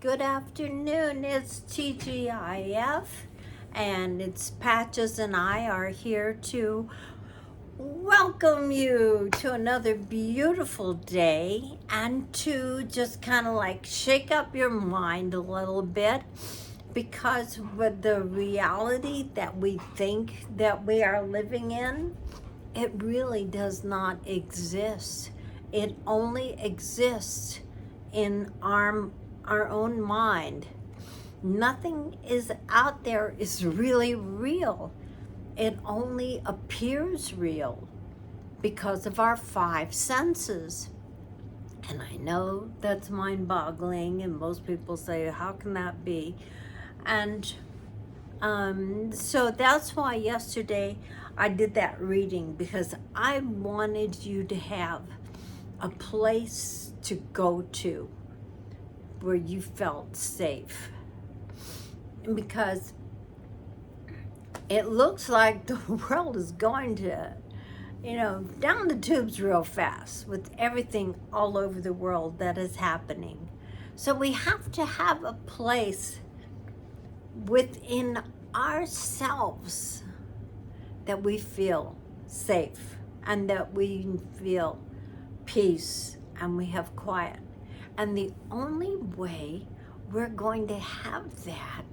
Good afternoon, it's TGIF, and it's Patches and I are here to welcome you to another beautiful day and to just kind of like shake up your mind a little bit, because with the reality that we think that we are living in, it really does not exist. It only exists in our own mind. Nothing is out there is really real. It only appears real because of our five senses. And I know that's mind-boggling, and most people say, how can that be? And so that's why yesterday I did that reading, because I wanted you to have a place to go to where you felt safe. Because it looks like the world is going to, down the tubes real fast with everything all over the world that is happening. So we have to have a place within ourselves that we feel safe and that we feel peace and we have quiet. And the only way we're going to have that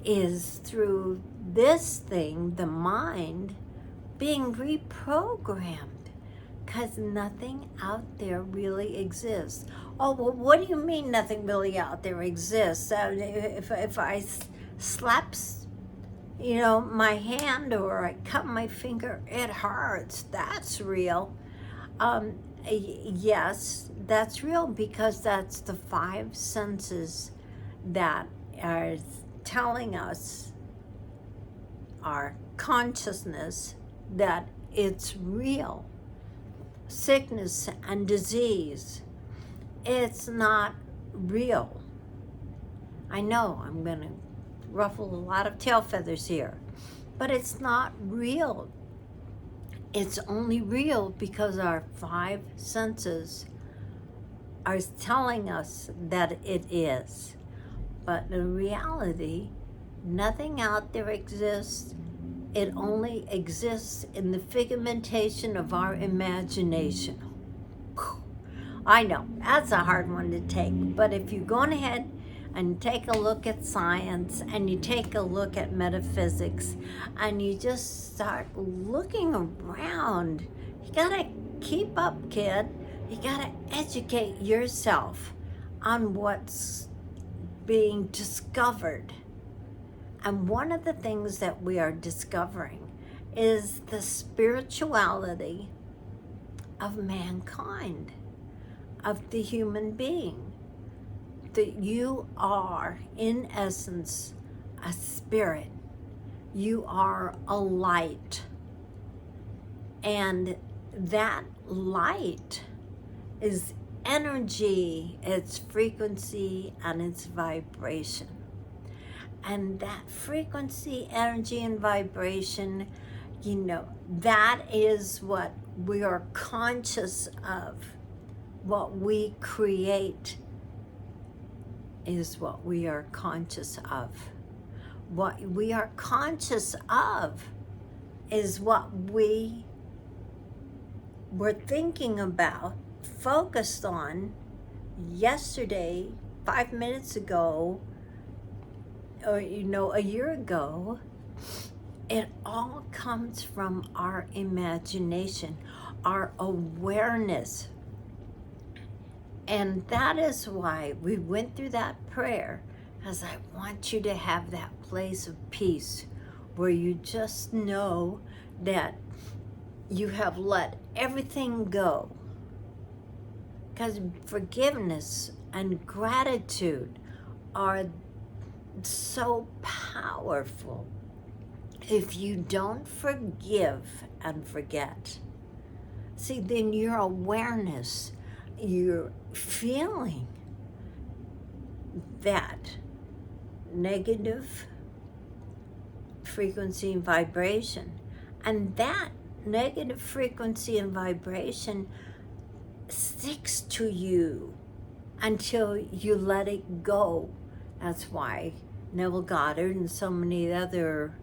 is through this thing, the mind, being reprogrammed, because nothing out there really exists. Oh, well, what do you mean nothing really out there exists? If I slap, my hand, or I cut my finger, it hurts. That's real. Yes, that's real, because that's the five senses that are telling us, our consciousness, that it's real. Sickness and disease, it's not real. I know I'm going to ruffle a lot of tail feathers here, but it's not real. It's only real because our five senses are telling us that it is. But in reality, nothing out there exists. It only exists in the figmentation of our imagination. I know, that's a hard one to take, but if you go ahead and take a look at science, and you take a look at metaphysics, and you just start looking around, you gotta keep up, kid. You gotta educate yourself on what's being discovered. And one of the things that we are discovering is the spirituality of mankind, of the human being. That you are, in essence, a spirit. You are a light. And that light is energy, its frequency, and its vibration. And that frequency, energy, and vibration, that is what we are conscious of. What we create is what we are conscious of. What we are conscious of is what we were thinking about, focused on yesterday, 5 minutes ago, or a year ago. It all comes from our imagination, our awareness. And that is why we went through that prayer, as I want you to have that place of peace where you just know that you have let everything go. Because forgiveness and gratitude are so powerful. If you don't forgive and forget, see, then your awareness, you're feeling that negative frequency and vibration, and that negative frequency and vibration sticks to you until you let it go. That's why Neville Goddard and so many other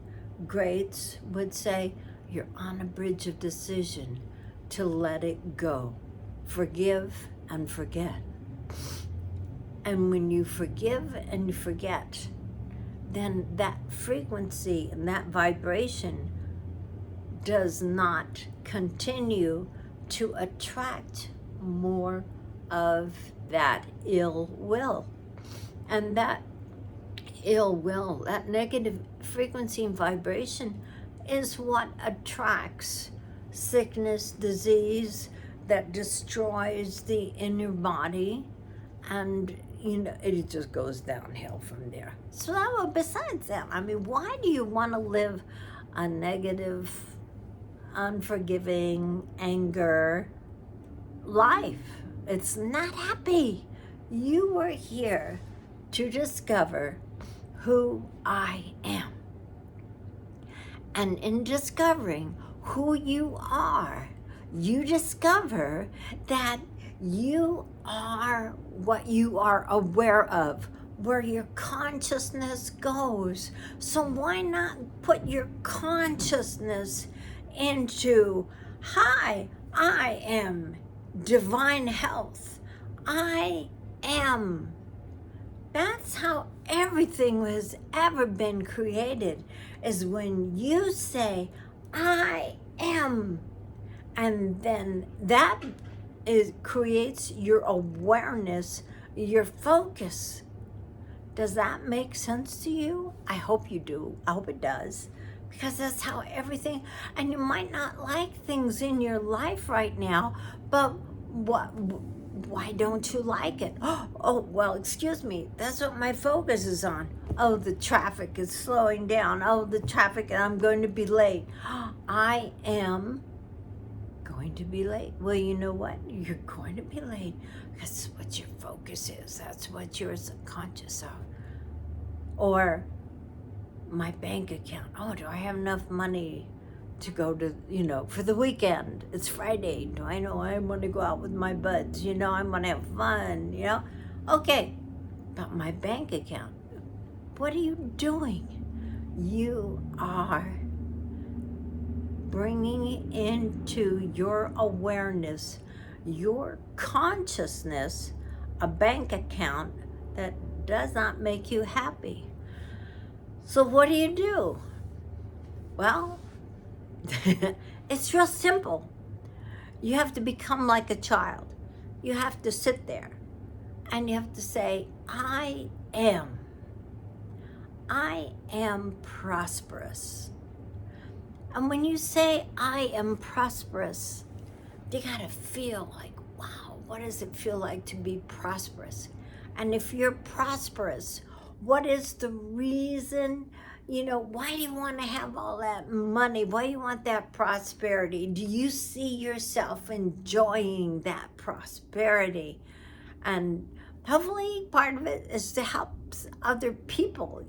greats would say, you're on a bridge of decision to let it go. Forgive and forget. And when you forgive and you forget, then that frequency and that vibration does not continue to attract more of that ill will. And that ill will, that negative frequency and vibration, is what attracts sickness, disease, that destroys the inner body, and it just goes downhill from there. So that, besides that, I mean, why do you want to live a negative, unforgiving, anger life? It's not happy. You were here to discover who I am. And in discovering who you are, you discover that you are what you are aware of, where your consciousness goes. So why not put your consciousness into, hi, I am divine health. I am. That's how everything has ever been created, is when you say, I am. And then that creates your awareness, your focus. Does that make sense to you? I hope you do. I hope it does. Because that's how everything, and you might not like things in your life right now, but why don't you like it? Oh, well, excuse me. That's what my focus is on. Oh, the traffic is slowing down. Oh, the traffic, and I'm going to be late. I am going to be late. Well, you know what? You're going to be late. That's what your focus is. That's what you're subconscious of. Or my bank account. Oh, do I have enough money to go to, for the weekend? It's Friday. Do I know I want to go out with my buds? I want to have fun, Okay, but my bank account, what are you doing? You are bringing into your awareness, your consciousness, a bank account that does not make you happy. So what do? Well, it's real simple. You have to become like a child. You have to sit there and you have to say, I am prosperous. And when you say I am prosperous, you gotta feel like, wow, what does it feel like to be prosperous? And if you're prosperous, what is the reason? Why do you want to have all that money? Why do you want that prosperity? Do you see yourself enjoying that prosperity? And hopefully part of it is to help other people,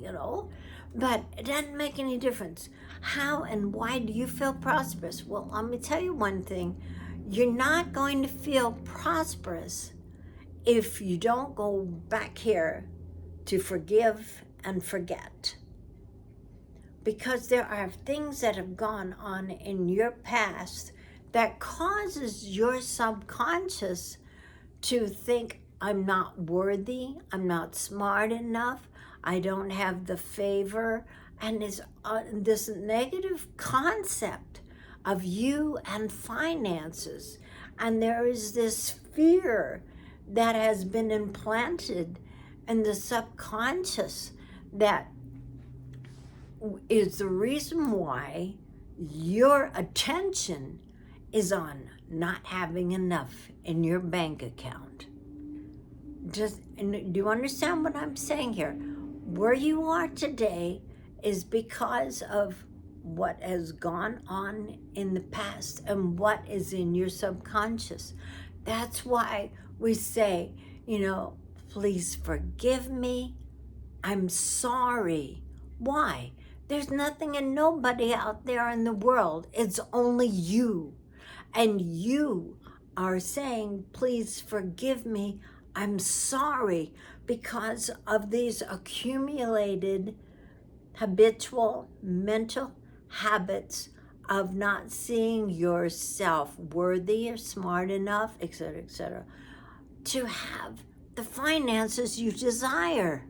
but it doesn't make any difference. How and why do you feel prosperous? Well, let me tell you one thing. You're not going to feel prosperous if you don't go back here to forgive and forget. Because there are things that have gone on in your past that causes your subconscious to think, I'm not worthy, I'm not smart enough, I don't have the favor, and this negative concept of you and finances. And there is this fear that has been implanted in the subconscious that is the reason why your attention is on not having enough in your bank account. Do you understand what I'm saying here? Where you are today is because of what has gone on in the past and what is in your subconscious. That's why we say, please forgive me. I'm sorry. Why? There's nothing and nobody out there in the world. It's only you. And you are saying, please forgive me. I'm sorry because of these accumulated habitual mental habits of not seeing yourself worthy or smart enough, etc., to have the finances you desire.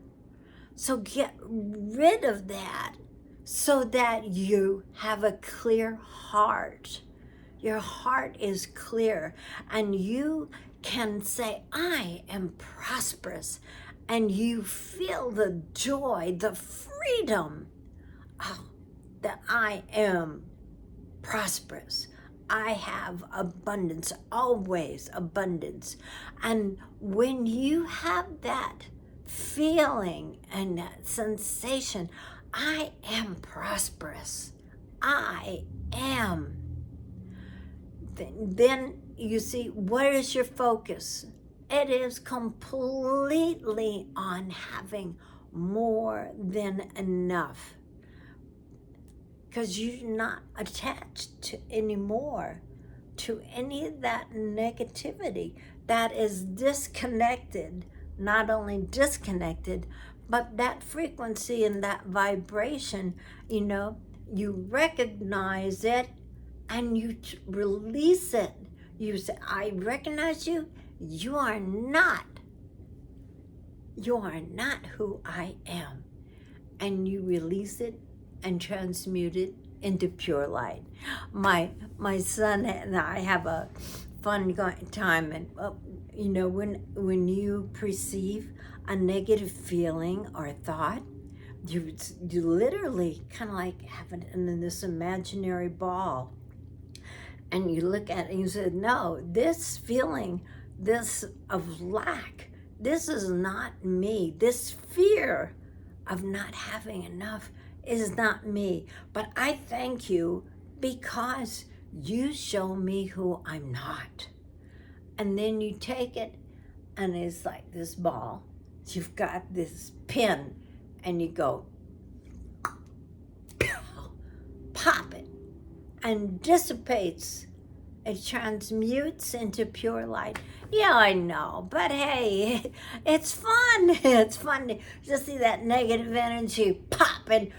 So get rid of that so that you have a clear heart. Your heart is clear and you can say, I am prosperous. And you feel the joy, the freedom. Oh, that I am prosperous. I have abundance, always abundance. And when you have that feeling and that sensation, I am prosperous, I am, then you see, where is your focus? It is completely on having more than enough, because you're not attached to anymore to any of that negativity that is disconnected, not only disconnected, but that frequency and that vibration, you recognize it and you release it. You say, I recognize you. You are not who I am. And you release it and transmute it into pure light. My son and I have a fun time, and when you perceive a negative feeling or thought, you literally kind of like have it in this imaginary ball, and you look at it and you say, no, this feeling, this of lack, this is not me. This fear of not having enough is not me. But I thank you because you show me who I'm not. And then you take it, and it's like this ball. You've got this pin, and you go, pop it, and dissipates. It transmutes into pure light. Yeah, I know, but hey, it's fun. It's fun to see that negative energy pop and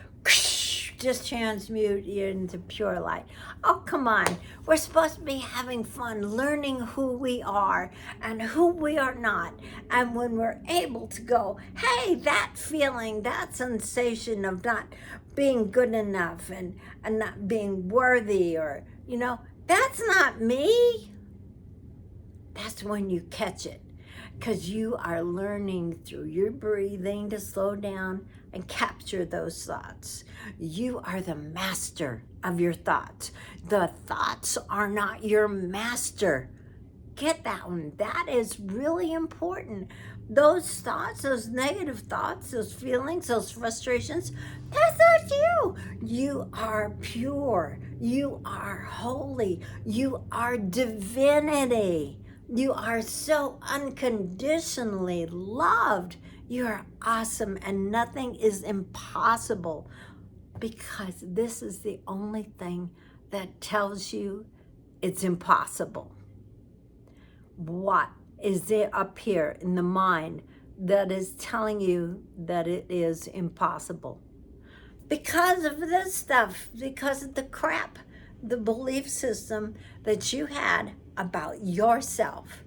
just transmute you into pure light. Oh, come on. We're supposed to be having fun, learning who we are and who we are not. And when we're able to go, hey, that feeling, that sensation of not being good enough and not being worthy, or, that's not me. That's when you catch it, because you are learning through your breathing to slow down and capture those thoughts. You are the master of your thoughts. The thoughts are not your master. Get that one. That is really important. Those thoughts, those negative thoughts, those feelings, those frustrations, that's not you. You are pure. You are holy. You are divinity. You are so unconditionally loved. You are awesome, and nothing is impossible, because this is the only thing that tells you it's impossible. What is there up here in the mind that is telling you that it is impossible? Because of this stuff, because of the crap, the belief system that you had about yourself.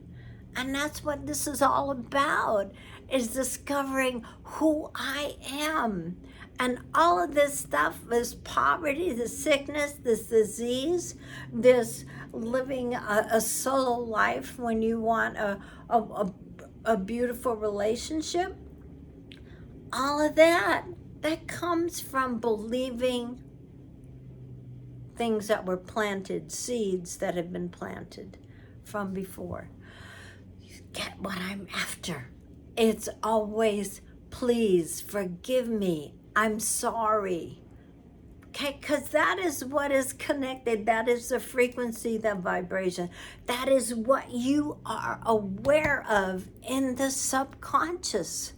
And that's what this is all about, is discovering who I am. And all of this stuff, this poverty, this sickness, this disease, this living a solo life when you want a beautiful relationship, all of that comes from believing things that were planted, seeds that have been planted from before. You get what I'm after. It's always, please forgive me. I'm sorry. Okay, because that is what is connected. That is the frequency, that vibration. That is what you are aware of in the subconscious.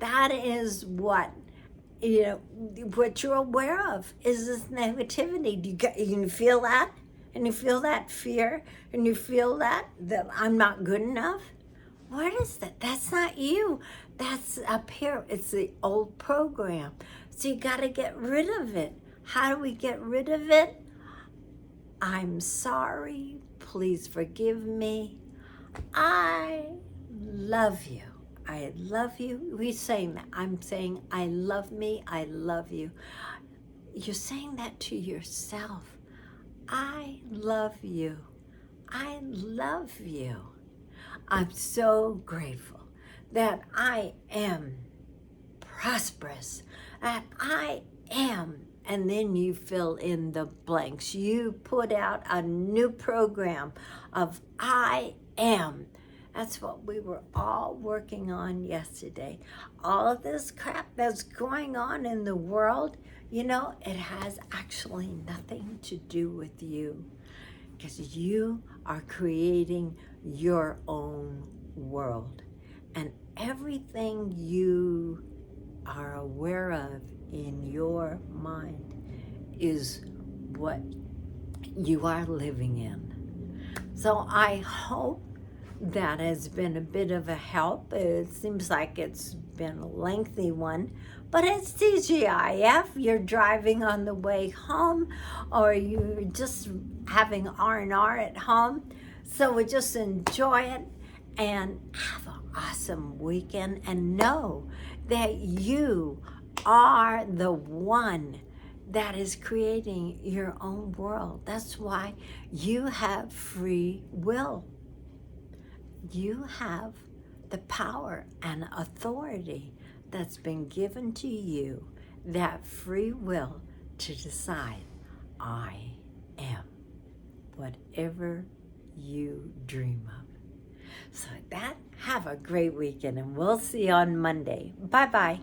That is what you're aware of, is this negativity. You feel that? And you feel that fear? And you feel that I'm not good enough? What is that? That's not you. That's up here. It's the old program. So you got to get rid of it. How do we get rid of it? I'm sorry. Please forgive me. I love you. I love you. We saying that. I'm saying, I love me. I love you. You're saying that to yourself. I love you. I love you. I'm so grateful that I am prosperous, that I am, and then you fill in the blanks. You put out a new program of I am. That's what we were all working on yesterday. All of this crap that's going on in the world, you know, it has actually nothing to do with you, because you are creating your own world. And everything you are aware of in your mind is what you are living in. So I hope that has been a bit of a help. It seems like it's been a lengthy one, but it's TGIF. You're driving on the way home, or you're just having R&R at home. So we just enjoy it and have an awesome weekend, and know that you are the one that is creating your own world. That's why you have free will. You have the power and authority that's been given to you, that free will to decide, I am, whatever you dream of. So with that, have a great weekend, and we'll see you on Monday. Bye-bye.